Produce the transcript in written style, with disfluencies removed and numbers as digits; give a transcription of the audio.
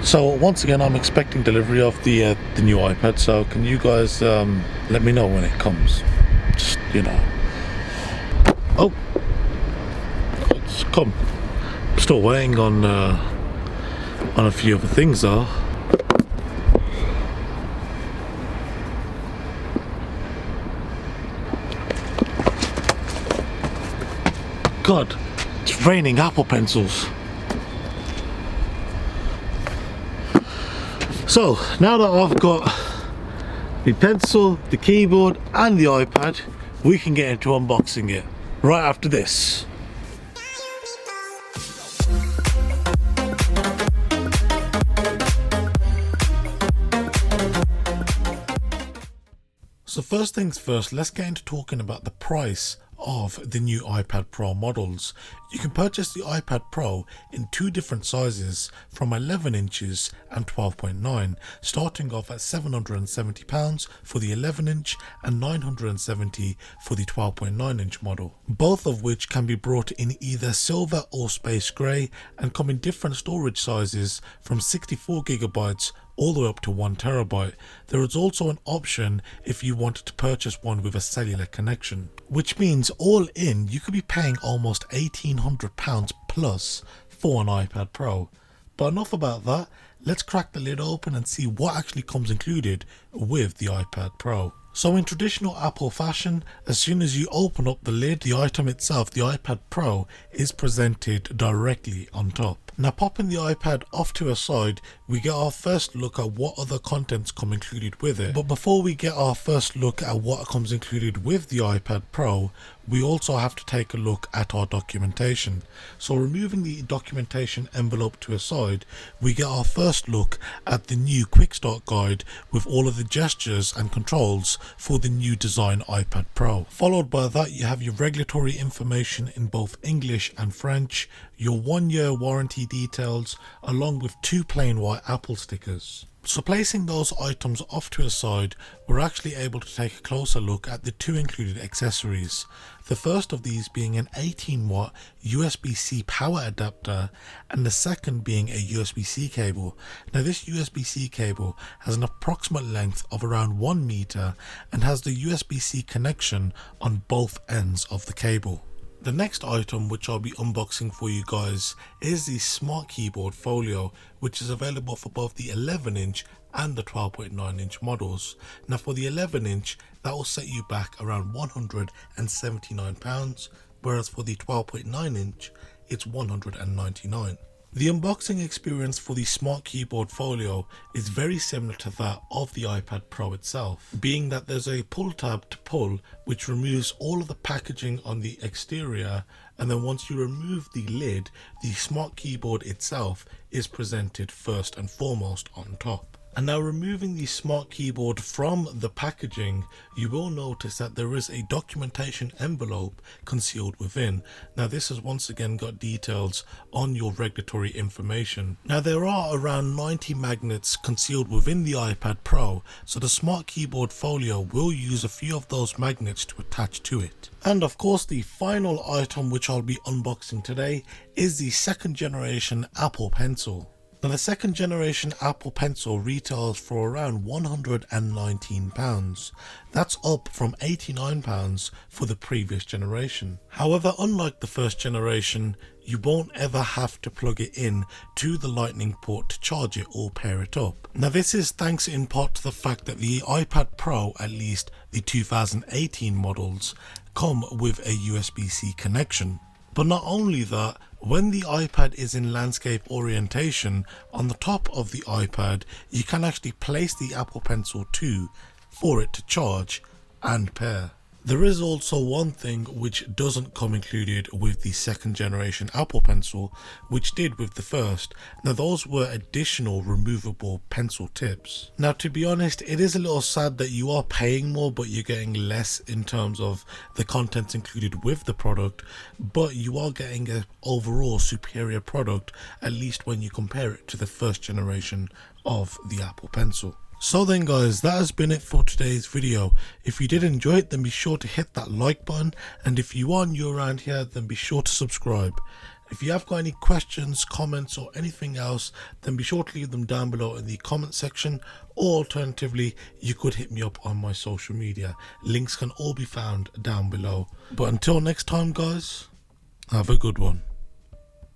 So once again, I'm expecting delivery of the new iPad. So can you guys let me know when it comes? Just oh, it's come. I'm still waiting on a few other things though. God, it's raining Apple Pencils. So now that I've got the pencil, the keyboard and the iPad, we can get into unboxing it right after this. So first things first, let's get into talking about the price of the new iPad Pro models. You can purchase the iPad Pro in two different sizes from 11 inches and 12.9, starting off at £770 for the 11 inch and £970 for the 12.9 inch model, both of which can be brought in either silver or space grey and come in different storage sizes from 64GB all the way up to 1TB. There is also an option if you wanted to purchase one with a cellular connection, which means all in you could be paying almost £1,800 plus for an iPad Pro. But enough about that, let's crack the lid open and see what actually comes included with the iPad Pro. So in traditional Apple fashion, as soon as you open up the lid, the item itself, the iPad Pro, is presented directly on top. Now popping the iPad off to a side, we get our first look at what other contents come included with it. But before we get our first look at what comes included with the iPad Pro, we also have to take a look at our documentation. So removing the documentation envelope to a side, we get our first look at the new Quick Start guide with all of the gestures and controls for the new design iPad Pro. Followed by that, you have your regulatory information in both English and French, your 1-year warranty details, along with two plain white Apple stickers. So placing those items off to a side, we're actually able to take a closer look at the two included accessories. The first of these being an 18-watt USB-C power adapter, and the second being a USB-C cable. Now this USB-C cable has an approximate length of around 1 meter and has the USB-C connection on both ends of the cable. The next item which I'll be unboxing for you guys is the Smart Keyboard Folio, which is available for both the 11 inch and the 12.9 inch models. Now for the 11 inch, that will set you back around £179, whereas for the 12.9 inch, it's £199. The unboxing experience for the Smart Keyboard Folio is very similar to that of the iPad Pro itself, being that there's a pull tab to pull which removes all of the packaging on the exterior, and then once you remove the lid, the Smart Keyboard itself is presented first and foremost on top. And now removing the Smart Keyboard from the packaging, you will notice that there is a documentation envelope concealed within. Now this has once again got details on your regulatory information. Now there are around 90 magnets concealed within the iPad Pro, so the Smart Keyboard Folio will use a few of those magnets to attach to it. And of course the final item which I'll be unboxing today is the second generation Apple Pencil. Now the second generation Apple Pencil retails for around £119. That's up from £89 for the previous generation. However, unlike the first generation, you won't ever have to plug it in to the lightning port to charge it or pair it up. Now this is thanks in part to the fact that the iPad Pro, at least the 2018 models, come with a USB-C connection. But not only that, when the iPad is in landscape orientation, on the top of the iPad you can actually place the Apple Pencil 2 for it to charge and pair. There is also one thing which doesn't come included with the second generation Apple Pencil, which did with the first. Now those were additional removable pencil tips. Now to be honest, it is a little sad that you are paying more but you're getting less in terms of the contents included with the product, but you are getting an overall superior product, at least when you compare it to the first generation of the Apple Pencil. So then guys, that has been it for today's video. If you did enjoy it, then be sure to hit that like button, and if you are new around here, then be sure to subscribe. If you have got any questions, comments or anything else, then be sure to leave them down below in the comment section, or alternatively you could hit me up on my social media. Links can all be found down below. But until next time guys, have a good one.